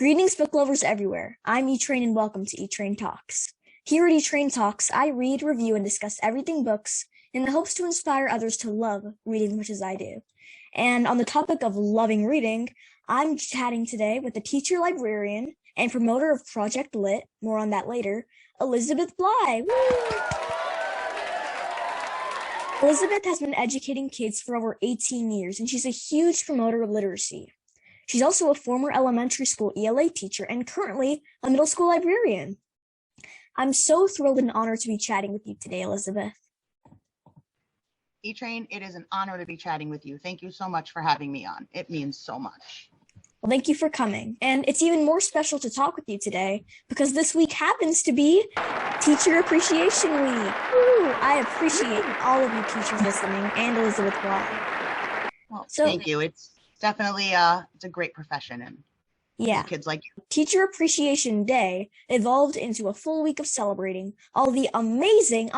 Greetings, book lovers everywhere. I'm E-Train and welcome to E-Train Talks. Here at E-Train Talks, I read, review, and discuss everything books in the hopes to inspire others to love reading as much as I do. And on the topic of loving reading, I'm chatting today with the teacher librarian and promoter of Project Lit, more on that later, Elizabeth Blye. Woo! Elizabeth has been educating kids for over 18 years, and she's a huge promoter of literacy. She's also a former elementary school ELA teacher and currently a middle school librarian. I'm so thrilled and honored to be chatting with you today, Elizabeth. E-Train, it is an honor to be chatting with you. Thank you so much for having me on. It means so much. Well, thank you for coming. And it's even more special to talk with you today because this week happens to be Teacher Appreciation Week. Woo! I appreciate all of you teachers listening and Elizabeth Blye. Well, thank you. It's definitely it's a great profession, and yeah, kids like you. Teacher Appreciation Day evolved into a full week of celebrating all the amazing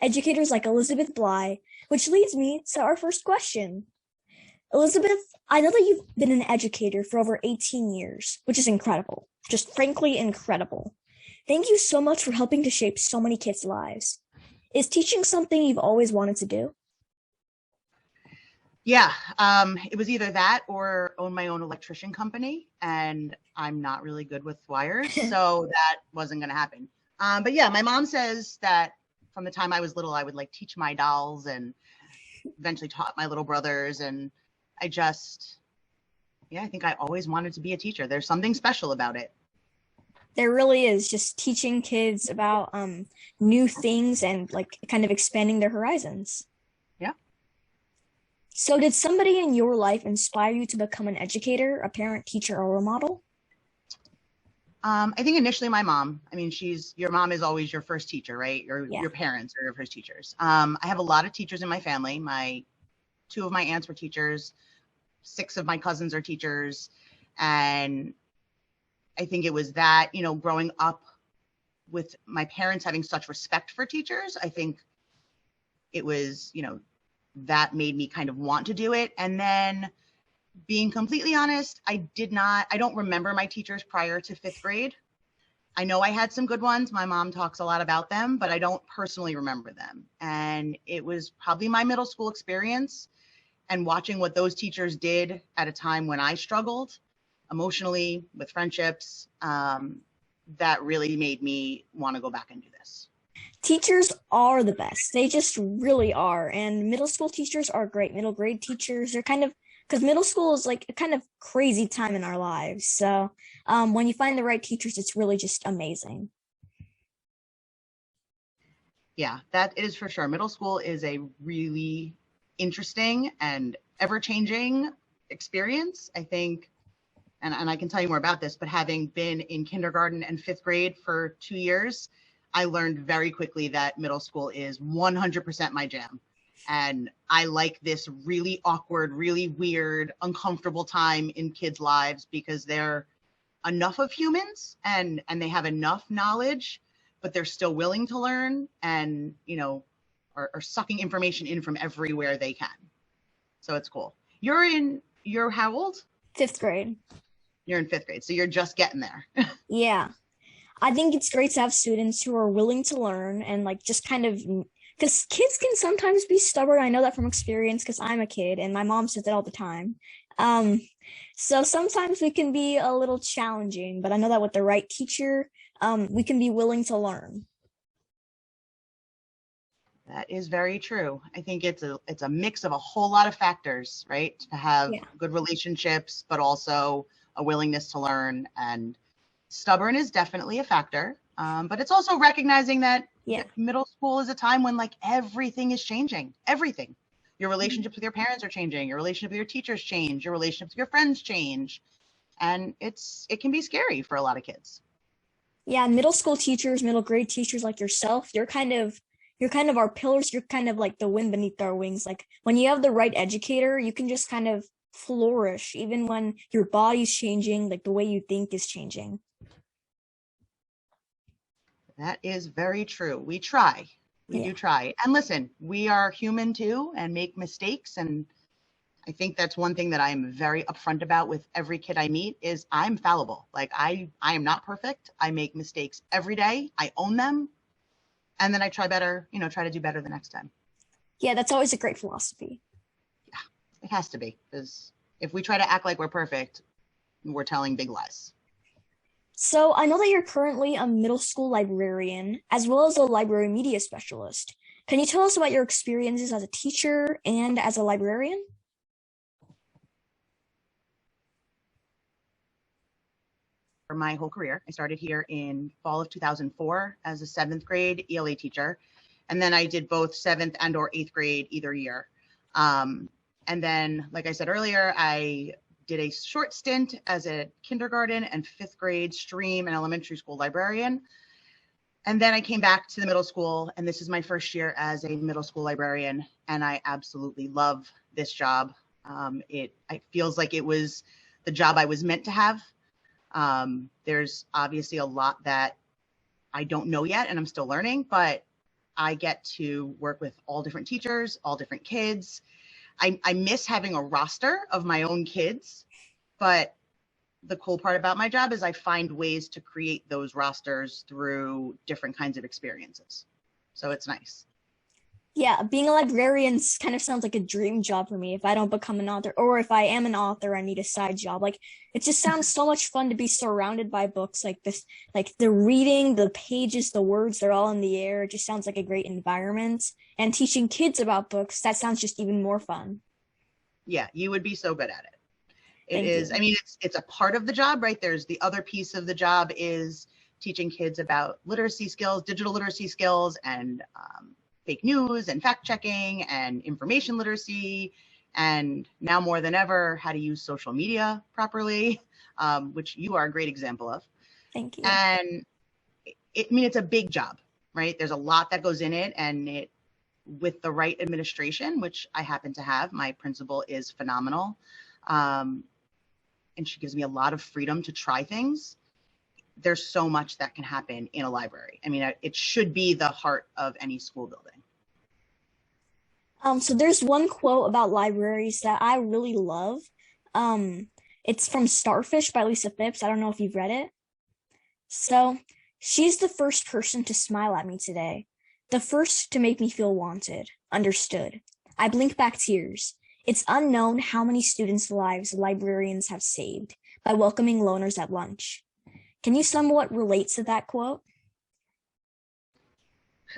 educators like Elizabeth Blye, which leads me to our first question. Elizabeth, I know that you've been an educator for over 18 years, which is incredible, just frankly incredible. Thank you so much for helping to shape so many kids' lives. Is teaching something you've always wanted to do? Yeah, it was either that or own my own electrician company, and I'm not really good with wires, so that wasn't going to happen. But yeah, my mom says that from the time I was little, I would like teach my dolls and eventually taught my little brothers, and I think I always wanted to be a teacher. There's something special about it. There really is, just teaching kids about new things and like kind of expanding their horizons. Yeah. So did somebody in your life inspire you to become an educator, a parent, teacher, or role model? I think initially my mom. I mean, your mom is always your first teacher, right? Your parents are your first teachers. I have a lot of teachers in my family. Two of my aunts were teachers. 6 of my cousins are teachers. And I think it was that, growing up with my parents having such respect for teachers, I think it was, that made me kind of want to do it. And then being completely honest, I don't remember my teachers prior to 5th grade. I know I had some good ones. My mom talks a lot about them, but I don't personally remember them. And it was probably my middle school experience and watching what those teachers did at a time when I struggled emotionally with friendships, that really made me want to go back and do this. Teachers are the best. They just really are. And middle school teachers are great. Middle grade teachers are because middle school is like a kind of crazy time in our lives. So when you find the right teachers, it's really just amazing. Yeah, that is for sure. Middle school is a really interesting and ever-changing experience, I think. And I can tell you more about this, but having been in kindergarten and 5th grade for 2 years, I learned very quickly that middle school is 100% my jam. And I like this really awkward, really weird, uncomfortable time in kids' lives because they're enough of humans and they have enough knowledge, but they're still willing to learn and, are sucking information in from everywhere they can. So it's cool. You're how old? 5th grade. You're in 5th grade, so you're just getting there. Yeah. I think it's great to have students who are willing to learn and like just kind of, because kids can sometimes be stubborn. I know that from experience because I'm a kid and my mom says it all the time. So sometimes we can be a little challenging, but I know that with the right teacher, we can be willing to learn. That is very true. I think it's a mix of a whole lot of factors, right? To have good relationships, but also a willingness to learn, and stubborn is definitely a factor. But it's also recognizing that middle school is a time when like everything is changing, everything. Your relationships with your parents are changing, your relationship with your teachers change, your relationships with your friends change. And it can be scary for a lot of kids. Yeah, middle school teachers, middle grade teachers like yourself, you're kind of our pillars. You're kind of like the wind beneath our wings. Like when you have the right educator, you can just kind of flourish even when your body's changing, like the way you think is changing. That is very true. We try. We do try. And listen, we are human too and make mistakes, and I think that's one thing that I'm very upfront about with every kid I meet is I'm fallible. Like I am not perfect. I make mistakes every day. I own them. And then I try better, try to do better the next time. Yeah, that's always a great philosophy. Yeah, it has to be, because if we try to act like we're perfect, we're telling big lies. So I know that you're currently a middle school librarian as well as a library media specialist. Can you tell us about your experiences as a teacher and as a librarian? For my whole career, I started here in fall of 2004 as a 7th grade ELA teacher. And then I did both 7th and or 8th grade either year. And then, like I said earlier, I did a short stint as a kindergarten and 5th grade stream and elementary school librarian. And then I came back to the middle school, and this is my first year as a middle school librarian, and I absolutely love this job. It feels like it was the job I was meant to have. There's obviously a lot that I don't know yet, and I'm still learning, but I get to work with all different teachers, all different kids. I miss having a roster of my own kids, but the cool part about my job is I find ways to create those rosters through different kinds of experiences. So it's nice. Yeah, being a librarian kind of sounds like a dream job for me if I don't become an author, or if I am an author, I need a side job. Like, it just sounds so much fun to be surrounded by books like this. Like, the reading, the pages, the words, they're all in the air. It just sounds like a great environment. And teaching kids about books, that sounds just even more fun. Yeah, you would be so good at it. Thank you. I mean, it's a part of the job, right? There's the other piece of the job is teaching kids about literacy skills, digital literacy skills, and fake news and fact checking and information literacy. And now more than ever, how to use social media properly, which you are a great example of. Thank you. And I mean, it's a big job, right? There's a lot that goes in it, and with the right administration, which I happen to have, my principal is phenomenal. And she gives me a lot of freedom to try things. There's so much that can happen in a library. I mean, it should be the heart of any school building. So there's one quote about libraries that I really love. It's from Starfish by Lisa Phipps. I don't know if you've read it. So, she's the first person to smile at me today, the first to make me feel wanted, understood. I blink back tears. It's unknown how many students' lives librarians have saved by welcoming loners at lunch. Can you somewhat relate to that quote?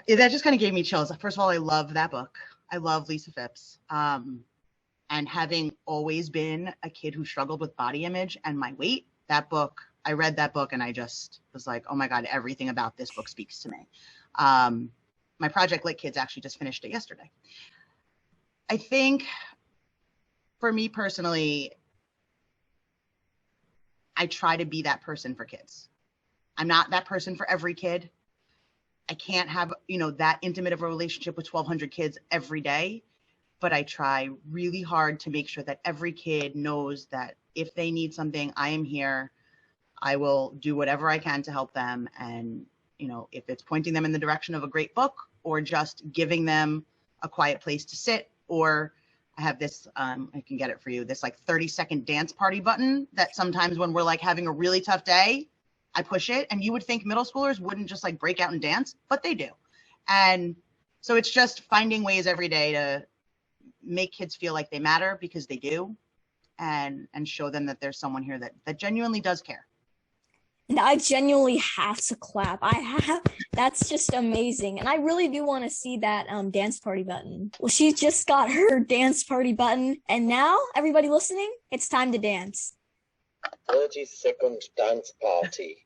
That just kind of gave me chills. First of all, I love that book. I love Lisa Phipps. And having always been a kid who struggled with body image and my weight, I read that book and I just was like, oh my God, everything about this book speaks to me. My Project Lit Kids actually just finished it yesterday. I think for me personally, I try to be that person for kids. I'm not that person for every kid. I can't have, that intimate of a relationship with 1,200 kids every day, but I try really hard to make sure that every kid knows that if they need something, I am here. I will do whatever I can to help them. And, if it's pointing them in the direction of a great book or just giving them a quiet place to sit, or I have this, I can get it for you, this like 30-second dance party button that sometimes when we're like having a really tough day, I push it, and you would think middle schoolers wouldn't just like break out and dance, but they do. And so it's just finding ways every day to make kids feel like they matter, because they do, and show them that there's someone here that genuinely does care. And I genuinely have to clap. That's just amazing. And I really do want to see that dance party button. Well, she just got her dance party button. And now, everybody listening, it's time to dance. 30-second dance party.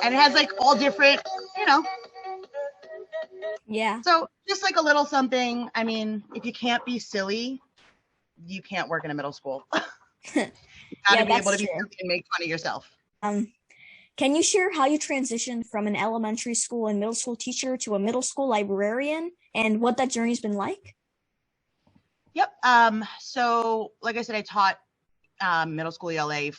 And it has like all different, Yeah. So just like a little something. I mean, if you can't be silly, you can't work in a middle school. You gotta be able to be silly and make fun of yourself. Can you share how you transitioned from an elementary school and middle school teacher to a middle school librarian, and what that journey's been like? Yep. So like I said, I taught middle school ELA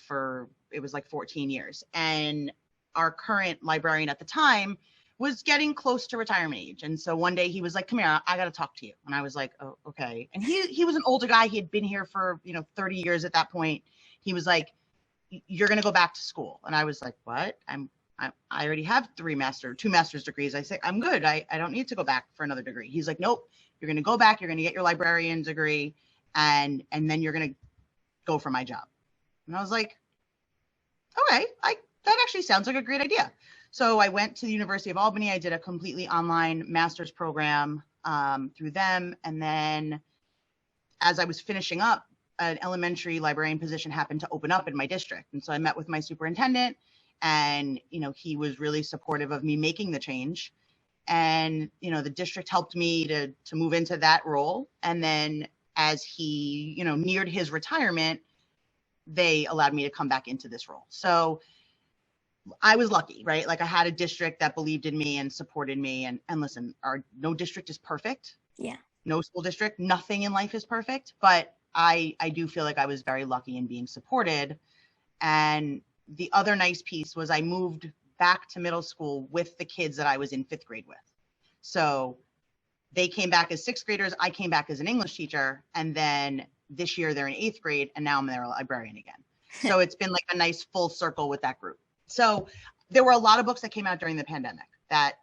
it was like 14 years. And our current librarian at the time was getting close to retirement age. And so one day he was like, come here, I got to talk to you. And I was like, oh, okay. And he was an older guy. He had been here for, 30 years at that point. He was like, you're going to go back to school. And I was like, what? I already have two master's degrees. I say, I'm good. I don't need to go back for another degree. He's like, nope, you're going to go back. You're going to get your librarian degree. And then you're going to go for my job. And I was like, okay, that actually sounds like a great idea. So I went to the University of Albany. I did a completely online master's program through them. And then as I was finishing up, an elementary librarian position happened to open up in my district. And so I met with my superintendent, and, he was really supportive of me making the change. And, the district helped me to move into that role. And then as he, neared his retirement, they allowed me to come back into this role. So I was lucky, right? Like I had a district that believed in me and supported me. And listen, no district is perfect. Yeah. No school district, nothing in life is perfect. But I do feel like I was very lucky in being supported. And the other nice piece was I moved back to middle school with the kids that I was in 5th grade with. So they came back as 6th graders. I came back as an English teacher. And then this year they're in 8th grade, and now I'm their librarian again. So it's been like a nice full circle with that group. So there were a lot of books that came out during the pandemic that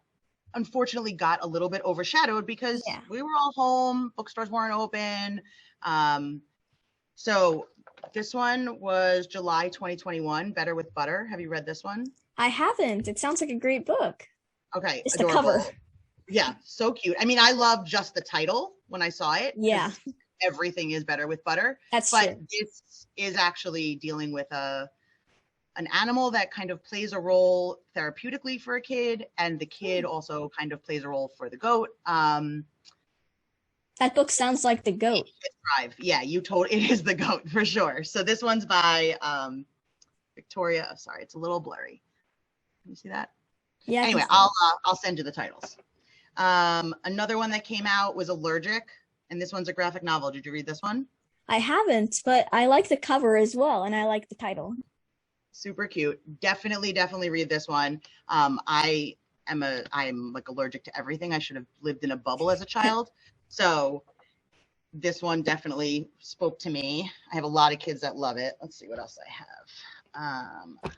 unfortunately got a little bit overshadowed because we were all home, bookstores weren't open. So this one was July 2021, Better with Butter. Have you read this one? I haven't. It sounds like a great book. Okay. It's adorable. the cover. Yeah, so cute. I mean, I love just the title when I saw it. Yeah. Everything is better with butter. That's but true. This is actually dealing with an animal that kind of plays a role therapeutically for a kid, and the kid also kind of plays a role for the goat. That book sounds like the goat. Yeah, it is the goat for sure. So this one's by Victoria. Oh, sorry, it's a little blurry. Can you see that? Yeah. Anyway, I'll send you the titles. Another one that came out was Allergic, and this one's a graphic novel. Did you read this one? I haven't, but I like the cover as well, and I like the title. Super cute. Definitely read this one. I'm like allergic to everything. I should have lived in a bubble as a child. So this one definitely spoke to me. I have a lot of kids that love it. Let's see what else I have.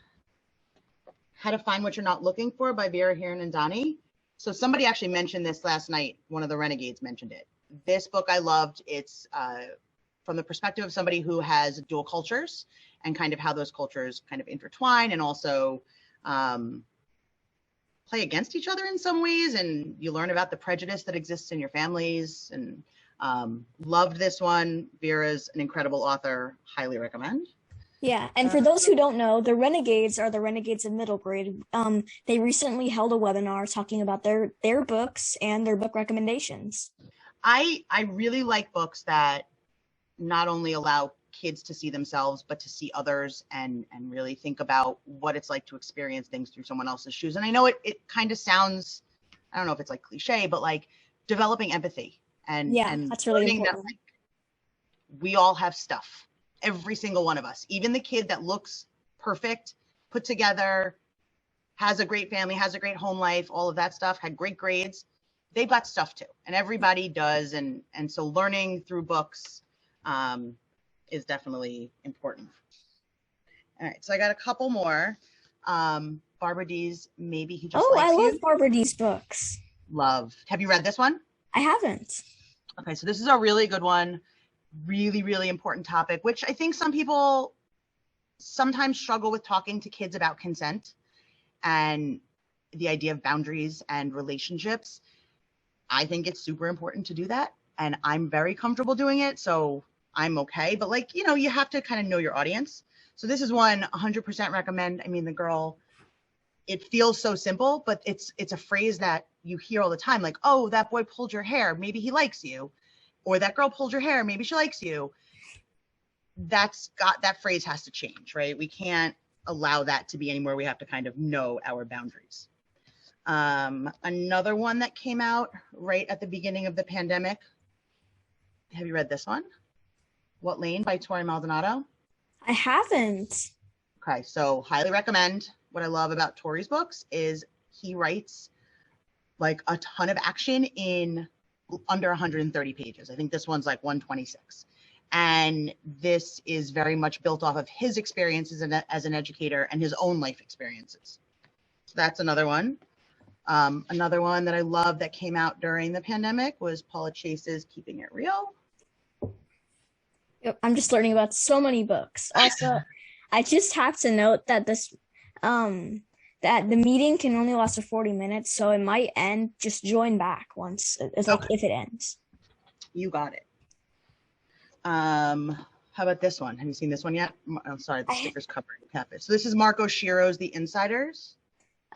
How to Find What You're Not Looking For by Vera Hirnandani. So somebody actually mentioned this last night. One of the Renegades mentioned it. This book I loved. It's from the perspective of somebody who has dual cultures and kind of how those cultures kind of intertwine and also play against each other in some ways. And you learn about the prejudice that exists in your families. And loved this one. Vera's an incredible author. Highly recommend. Yeah, and for those who don't know, the Renegades are the Renegades of middle grade. They recently held a webinar talking about their books and their book recommendations. I really like books that not only allow kids to see themselves, but to see others and really think about what it's like to experience things through someone else's shoes. And I know it kind of sounds, I don't know if it's like cliche, but like developing empathy and that's really important. That, like, we all have stuff. Every single one of us, even the kid that looks perfect, put together, has a great family, has a great home life, all of that stuff, had great grades, they've got stuff too. And everybody does. And so learning through books is definitely important. All right, so I got a couple more. Barbara D's Maybe He Just Likes You. I love Barbara D's books. Love. Have you read this one? I haven't. Okay, so this is a really good one. Really important topic, which I think some people sometimes struggle with talking to kids about consent and the idea of boundaries and relationships. I think it's super important to do that, and I'm very comfortable doing it, so I'm okay. But like, you have to kind of know your audience. So this is one 100% recommend. I mean, the girl, it feels so simple, but it's a phrase that you hear all the time, like, oh, that boy pulled your hair, maybe he likes you. Or that girl pulled your hair, maybe she likes you. That phrase has to change, right? We can't allow that to be anywhere. We have to kind of know our boundaries. Another one that came out right at the beginning of the pandemic. Have you read this one? What Lane by Tori Maldonado? I haven't. Okay, so highly recommend. what I love about Tori's books is he writes like a ton of action in under 130 pages. I think this one's like 126. And this is very much built off of his experiences as an educator and his own life experiences. So that's another one. Another one that I love that came out during the pandemic was Paula Chase's Keeping It Real. I'm just learning about so many books. Also, I just have to note that this, that the meeting can only last for 40 minutes, so it might end. Just join back once, it's like if it ends. You got it. How about this one? Have you seen this one yet? I'm sorry, the sticker's covering it. So this is Marco Shiro's The Insiders.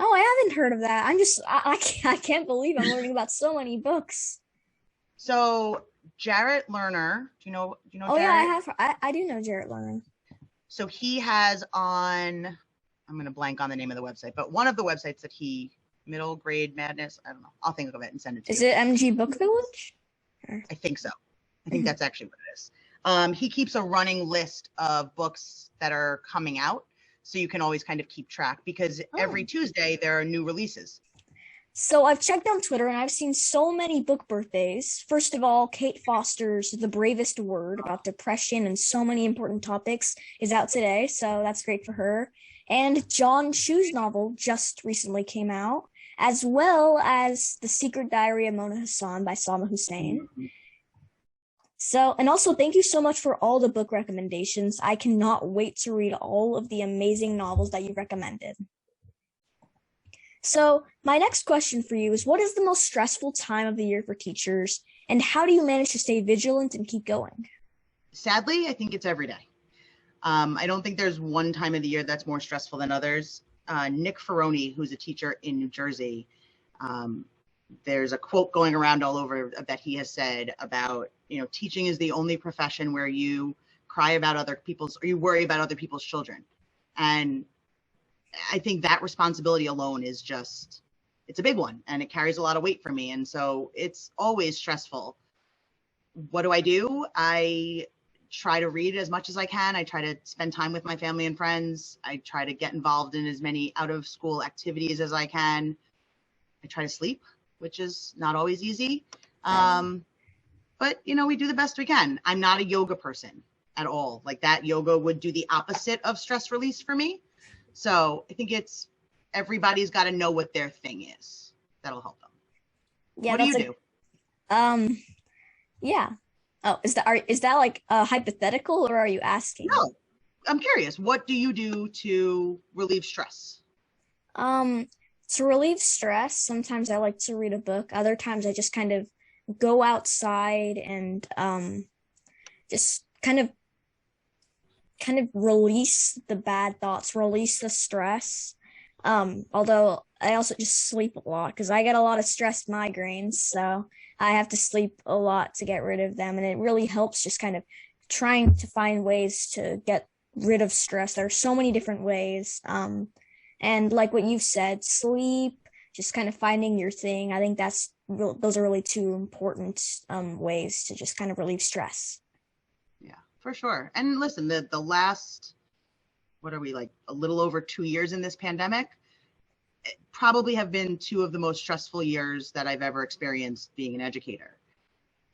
Oh, I haven't heard of that. I can't believe I'm learning about so many books. So Jarrett Lerner, do you know Oh, Jarrett? yeah, I do know Jarrett Lerner. So he has on, I'm going to blank on the name of the website, but one of the websites that Middle Grade Madness, I don't know. I'll think of it and send it to you. Is it MG Book Village? I think so. I think that's actually what it is. He keeps a running list of books that are coming out, so you can always kind of keep track, because every Tuesday there are new releases. So I've checked on Twitter and I've seen so many book birthdays. First of all, Kate Foster's The Bravest Word about depression and so many important topics is out today, so that's great for her. And John Chu's novel just recently came out, as well as The Secret Diary of Mona Hassan by Salma Hussein. So, and also thank you so much for all the book recommendations. I cannot wait to read all of the amazing novels that you recommended. So my next question for you is, what is the most stressful time of the year for teachers, and how do you manage to stay vigilant and keep going? Sadly, I think it's every day. I don't think there's one time of the year that's more stressful than others. Nick Ferroni, who's a teacher in New Jersey, there's a quote going around all over that he has said about, teaching is the only profession where you cry about other people's, or you worry about other people's children. And I think that responsibility alone is just, it's a big one, and it carries a lot of weight for me. And so it's always stressful. What do? I try to read as much as I can. I try to spend time with my family and friends. I try to get involved in as many out of school activities as I can. I try to sleep, which is not always easy. But we do the best we can. I'm not a yoga person at all. Like, that yoga would do the opposite of stress release for me. So I think everybody's got to know what their thing is. That'll help them. Yeah, what do you do? Yeah. Oh, is that like hypothetical, or are you asking? No, I'm curious. What do you do to relieve stress? To relieve stress, sometimes I like to read a book. Other times I just kind of go outside and just kind of release the bad thoughts, release the stress. Although I also just sleep a lot, because I get a lot of stress migraines, so I have to sleep a lot to get rid of them. And it really helps just kind of trying to find ways to get rid of stress. There are so many different ways. And like what you've said, sleep, just kind of finding your thing. I think those are really two important ways to just kind of relieve stress. Yeah, for sure. And listen, the last, what are we, like a little over 2 years in this pandemic, probably have been two of the most stressful years that I've ever experienced being an educator.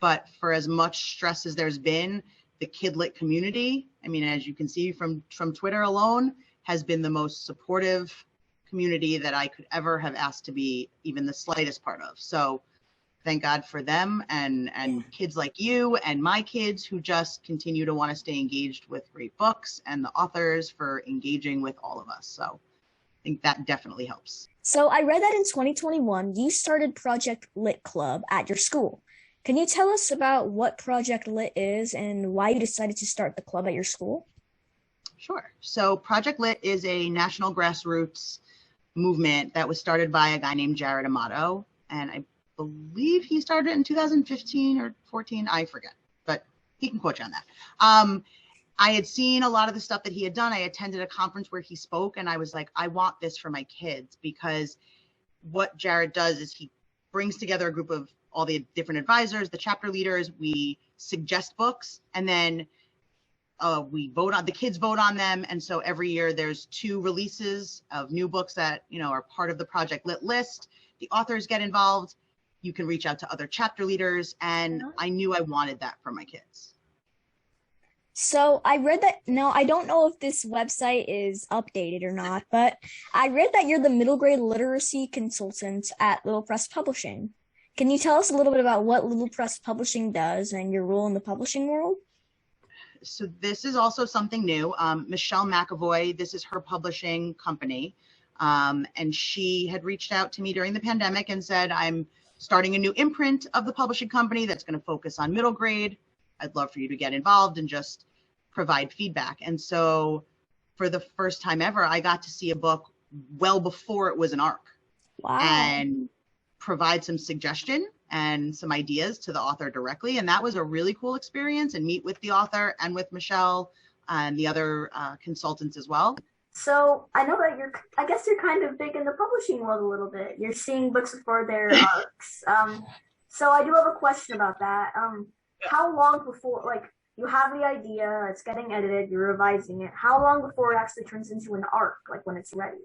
But for as much stress as there's been, the Kidlit community, I mean, as you can see from Twitter alone, has been the most supportive community that I could ever have asked to be even the slightest part of. So thank God for them and kids like you and my kids who just continue to want to stay engaged with great books, and the authors for engaging with all of us. So I think that definitely helps. So I read that in 2021, you started Project Lit Club at your school. Can you tell us about what Project Lit is and why you decided to start the club at your school? Sure. So Project Lit is a national grassroots movement that was started by a guy named Jared Amato. And I believe he started in 2015 or 14. I forget, but he can quote you on that. I had seen a lot of the stuff that he had done. I attended a conference where he spoke, and I was like, I want this for my kids, because what Jared does is he brings together a group of all the different advisors, the chapter leaders. We suggest books, and then the kids vote on them. And so every year there's 2 releases of new books that, are part of the Project Lit list. The authors get involved. You can reach out to other chapter leaders. And I knew I wanted that for my kids. So I read that, now I don't know if this website is updated or not, but I read that you're the middle grade literacy consultant at Little Press Publishing. Can you tell us a little bit about what Little Press Publishing does and your role in the publishing world? So this is also something new. Michelle McAvoy, this is her publishing company. And she had reached out to me during the pandemic and said, I'm starting a new imprint of the publishing company that's going to focus on middle grade. I'd love for you to get involved and just provide feedback. And so for the first time ever, I got to see a book well before it was an ARC. Wow. And provide some suggestion and some ideas to the author directly. And that was a really cool experience, and meet with the author and with Michelle and the other consultants as well. So I know that I guess you're kind of big in the publishing world a little bit. You're seeing books before their arcs. So I do have a question about that. How long before, like, you have the idea, it's getting edited, you're revising it, how long before it actually turns into an arc, like when it's ready?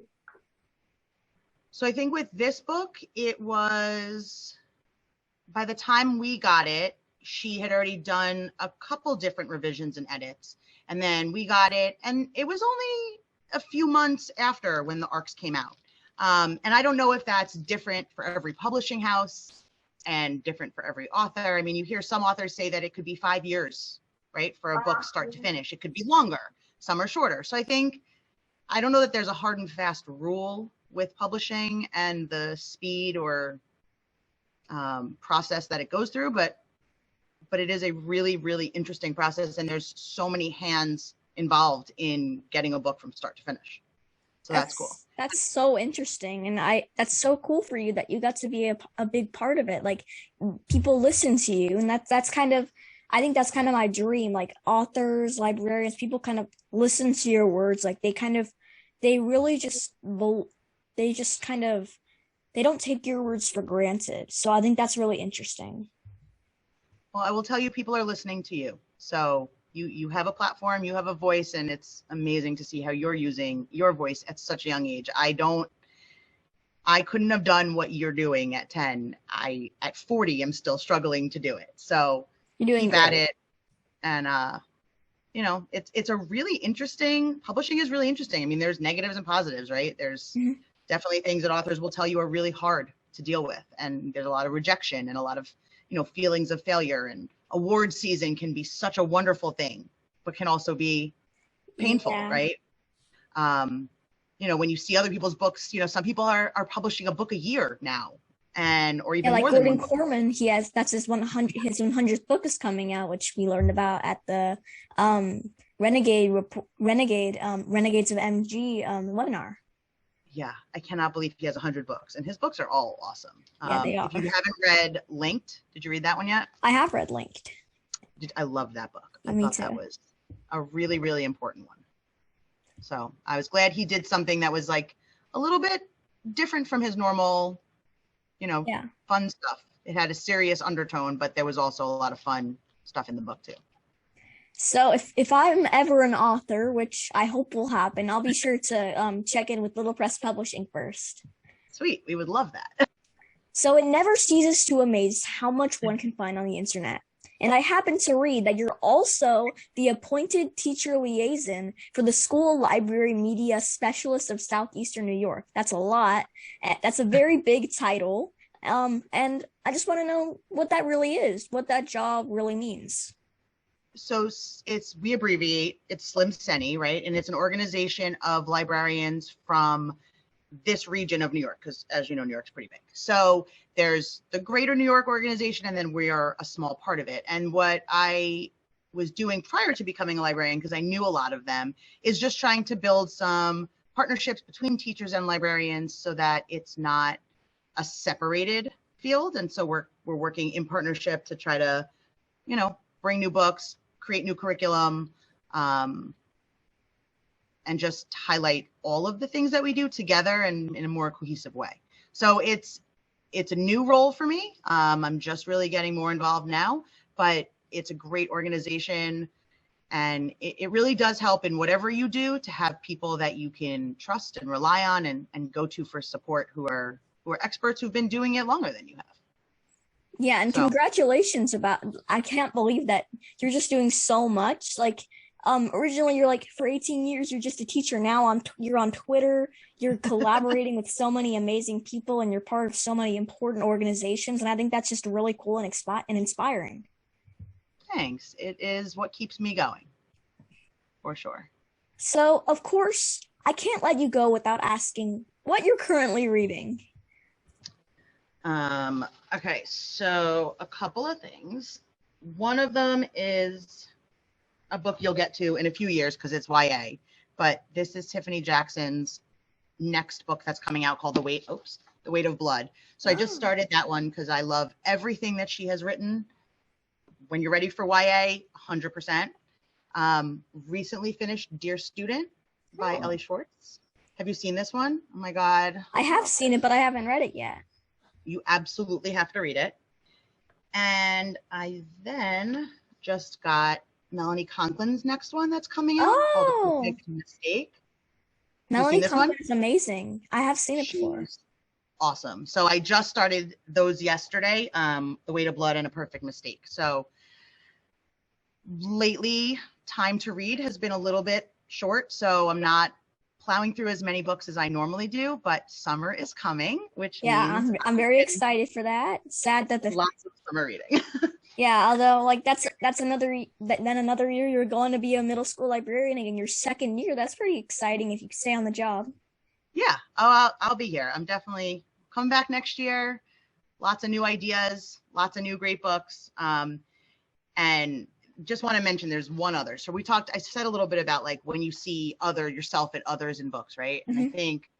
So I think with this book, it was, by the time we got it, she had already done a couple different revisions and edits. And then we got it, and it was only a few months after when the ARCs came out. And I don't know if that's different for every publishing house and different for every author. I mean, you hear some authors say that it could be 5 years, right, for a book start to finish. It could be longer, some are shorter. So I don't know that there's a hard and fast rule with publishing and the speed or process that it goes through, but it is a really, really interesting process, and there's so many hands involved in getting a book from start to finish. So that's cool. That's so interesting, and that's so cool for you that you got to be a big part of it. Like, people listen to you, and that's kind of, I think that's kind of my dream. Like, authors, librarians, people kind of listen to your words. Like, they really just vote. They just kind of, they don't take your words for granted. So I think that's really interesting. Well, I will tell you, people are listening to you. So you have a platform, you have a voice, and it's amazing to see how you're using your voice at such a young age. I couldn't have done what you're doing at 10. At 40, I'm still struggling to do it. So you're doing keep at it. And, it's a really interesting, publishing is really interesting. I mean, there's negatives and positives, right? There's definitely things that authors will tell you are really hard to deal with. And there's a lot of rejection and a lot of, feelings of failure, and award season can be such a wonderful thing, but can also be painful, right? When you see other people's books, some people are publishing a book a year now, or even like more Gordon than one Corman, that's his 100th book is coming out, which we learned about at the Renegades of MG webinar. Yeah, I cannot believe he has 100 books, and his books are all awesome. Yeah, they are. If you haven't read Linked, did you read that one yet? I have read Linked. I love that book. I Me thought too. That was a really, really important one. So I was glad he did something that was like a little bit different from his normal, fun stuff. It had a serious undertone, but there was also a lot of fun stuff in the book too. So if I'm ever an author, which I hope will happen, I'll be sure to check in with Little Press Publishing first. Sweet. We would love that. So it never ceases to amaze how much one can find on the internet. And I happen to read that you're also the appointed teacher liaison for the School Library Media Specialist of Southeastern New York. That's a lot. That's a very big title. And I just want to know what that really is, what that job really means. So we abbreviate, it's Slim Seni, right? And it's an organization of librarians from this region of New York, because as you know, New York's pretty big. So there's the greater New York organization, and then we are a small part of it. And what I was doing prior to becoming a librarian, because I knew a lot of them, is just trying to build some partnerships between teachers and librarians so that it's not a separated field. And so we're working in partnership to try to, bring new books, create new curriculum, and just highlight all of the things that we do together and in a more cohesive way. So it's a new role for me. I'm just really getting more involved now, but it's a great organization, And it really does help in whatever you do to have people that you can trust and rely on and go to for support who are experts who've been doing it longer than you have. Yeah, and congratulations I can't believe that you're just doing so much. Like, originally you're like, for 18 years, you're just a teacher. Now you're on Twitter, you're collaborating with so many amazing people, and you're part of so many important organizations. And I think that's just really cool and inspiring. Thanks. It is what keeps me going, for sure. So, of course, I can't let you go without asking what you're currently reading. Okay, so a couple of things. One of them is a book you'll get to in a few years because it's YA, but this is Tiffany Jackson's next book that's coming out called The Weight of Blood. So I just started that one because I love everything that she has written. When you're ready for YA, 100%. Recently finished Dear Student by Ellie Schwartz. Have you seen this one? Oh my God. I have seen it, but I haven't read it yet. You absolutely have to read it. And I then just got Melanie Conklin's next one that's coming out called The Perfect Mistake. Melanie Conklin is amazing. I have seen it before. Awesome. So I just started those yesterday, The Weight of Blood and A Perfect Mistake. So lately, time to read has been a little bit short, so I'm not plowing through as many books as I normally do, but summer is coming, which means I'm very excited for that. Sad that lots of summer reading. Yeah, although like that's another year you're going to be a middle school librarian in your second year. That's pretty exciting if you stay on the job. Yeah, I'll be here. I'm definitely coming back next year. Lots of new ideas, lots of new great books, and just want to mention there's one other. So I said a little bit about like when you see yourself and others in books, right? Mm-hmm. And I think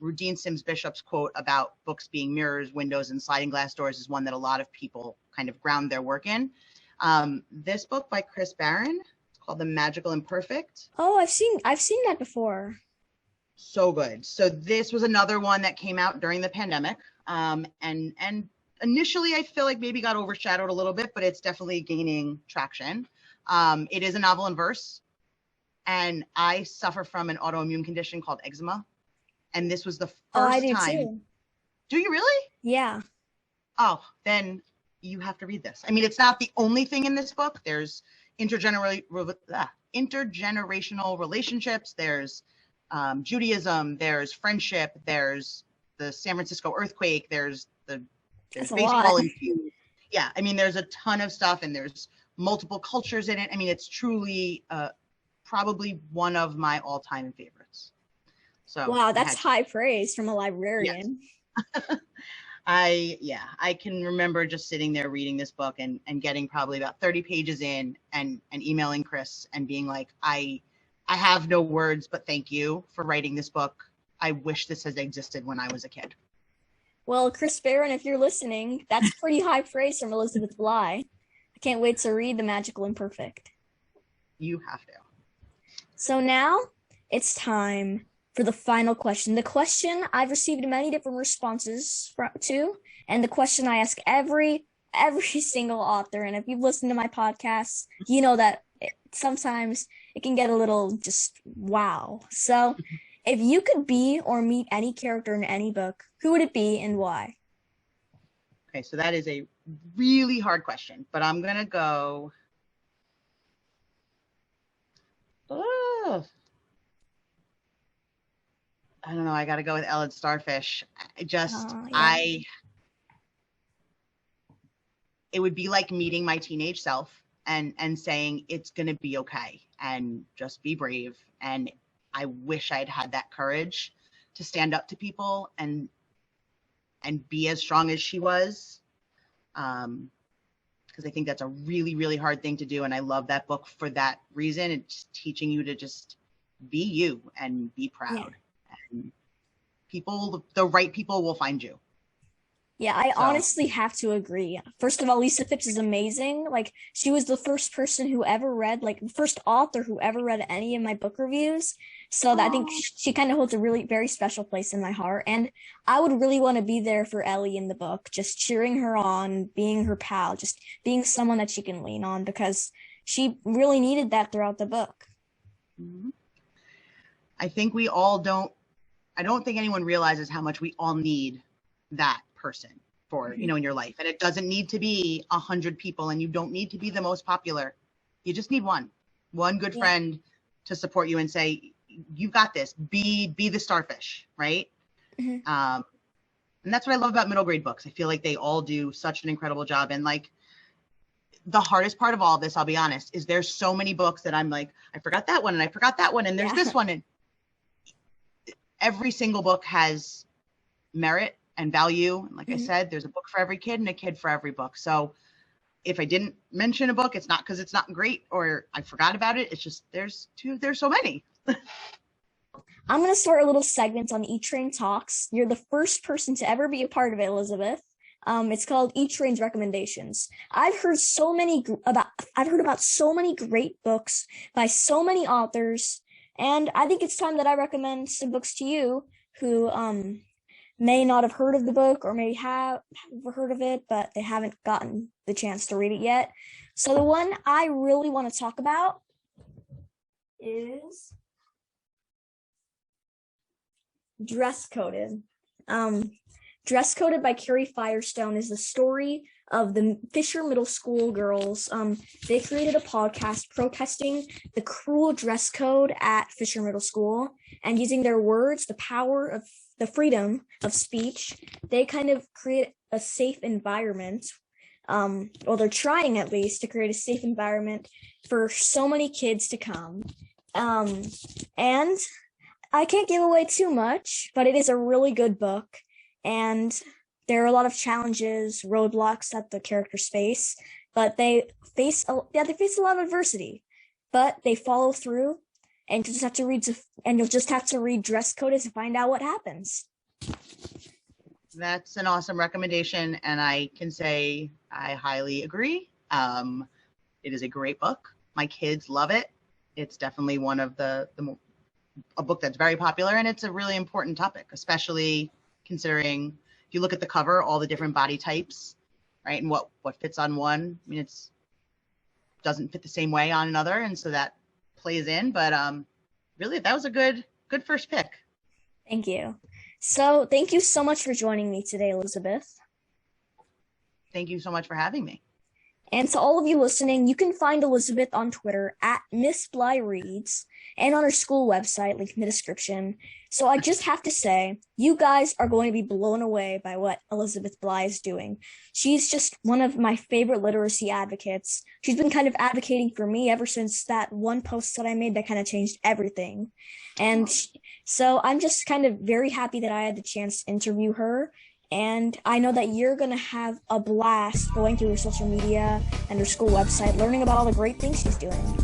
Rudine Sims Bishop's quote about books being mirrors, windows, and sliding glass doors is one that a lot of people kind of ground their work in. This book by Chris Barron, it's called The Magical Imperfect. Oh, I've seen that before. So good. So this was another one that came out during the pandemic. And initially I feel like maybe got overshadowed a little bit, but it's definitely gaining traction. It is a novel in verse, and I suffer from an autoimmune condition called eczema. And this was the first I do time. Too. Do you really? Yeah. Oh, then you have to read this. I mean, it's not the only thing in this book. There's intergenerational relationships. There's Judaism. There's friendship. There's the San Francisco earthquake. There's baseball infused. Yeah, I mean, there's a ton of stuff, and there's multiple cultures in it. I mean, it's truly probably one of my all-time favorites. So wow, that's high praise from a librarian. Yes. I can remember just sitting there reading this book and getting probably about 30 pages in and emailing Chris and being like, I have no words, but thank you for writing this book. I wish this had existed when I was a kid. Well, Chris Barron, if you're listening, that's pretty high praise from Elizabeth Blye. I can't wait to read The Magical Imperfect. You have to. So now it's time for the final question. The question I've received many different responses to, and the question I ask every single author. And if you've listened to my podcasts, you know that sometimes it can get a little just wow. So if you could be or meet any character in any book, who would it be and why? Okay, so that is a really hard question, but I'm going to go. Oh, I don't know. I got to go with Ellen Starfish. It would be like meeting my teenage self and saying it's going to be okay and just be brave. And I wish I'd had that courage to stand up to people and be as strong as she was. Because I think that's a really, really hard thing to do. And I love that book for that reason. It's teaching you to just be you and be proud. Yeah. And the right people will find you. Yeah, I honestly have to agree. First of all, Lisa Phipps is amazing. Like, she was the first person who ever read, like, the first author who ever read any of my book reviews. So I think she kind of holds a really very special place in my heart. And I would really want to be there for Ellie in the book, just cheering her on, being her pal, just being someone that she can lean on, because she really needed that throughout the book. Mm-hmm. I think I don't think anyone realizes how much we all need that person for, in your life. And it doesn't need to be 100 people, and you don't need to be the most popular. You just need one good friend to support you and say, you got this, be the starfish, right? Mm-hmm. And that's what I love about middle grade books. I feel like they all do such an incredible job. And like, the hardest part of all of this, I'll be honest, is there's so many books that I'm like, I forgot that one and I forgot that one and there's this one. And every single book has merit and value. And like I said, there's a book for every kid and a kid for every book. So if I didn't mention a book, it's not because it's not great or I forgot about it. It's just there's so many. I'm going to start a little segment on E-Train Talks. You're the first person to ever be a part of it, Elizabeth. It's called E-Train's Recommendations. I've heard about so many great books by so many authors, and I think it's time that I recommend some books to you who may not have heard of the book or may have heard of it, but they haven't gotten the chance to read it yet. So the one I really want to talk about is Dress Coded. Dress Coded by Carrie Firestone is the story of the Fisher Middle School girls. They created a podcast protesting the cruel dress code at Fisher Middle School, and using their words, the power of the freedom of speech, they kind of create a safe environment. Well, they're trying at least to create a safe environment for so many kids to come. And I can't give away too much, but it is a really good book, and there are a lot of challenges, roadblocks that the characters face, but they face a lot of adversity, but they follow through, and you'll just have to read Dress Coded to find out what happens. That's an awesome recommendation, and I can say I highly agree. It is a great book. My kids love it. It's definitely one of a book that's very popular, and it's a really important topic, especially considering if you look at the cover, all the different body types, right? And what fits on one. I mean, it's doesn't fit the same way on another. And so that plays in, but really that was a good first pick. Thank you. So thank you so much for joining me today, Elizabeth. Thank you so much for having me. And to all of you listening, you can find Elizabeth on Twitter at Miss Blye Reads and on her school website, linked in the description. So I just have to say, you guys are going to be blown away by what Elizabeth Blye is doing. She's just one of my favorite literacy advocates. She's been kind of advocating for me ever since that one post that I made that kind of changed everything. And so I'm just kind of very happy that I had the chance to interview her. And I know that you're going to have a blast going through her social media and her school website, learning about all the great things she's doing.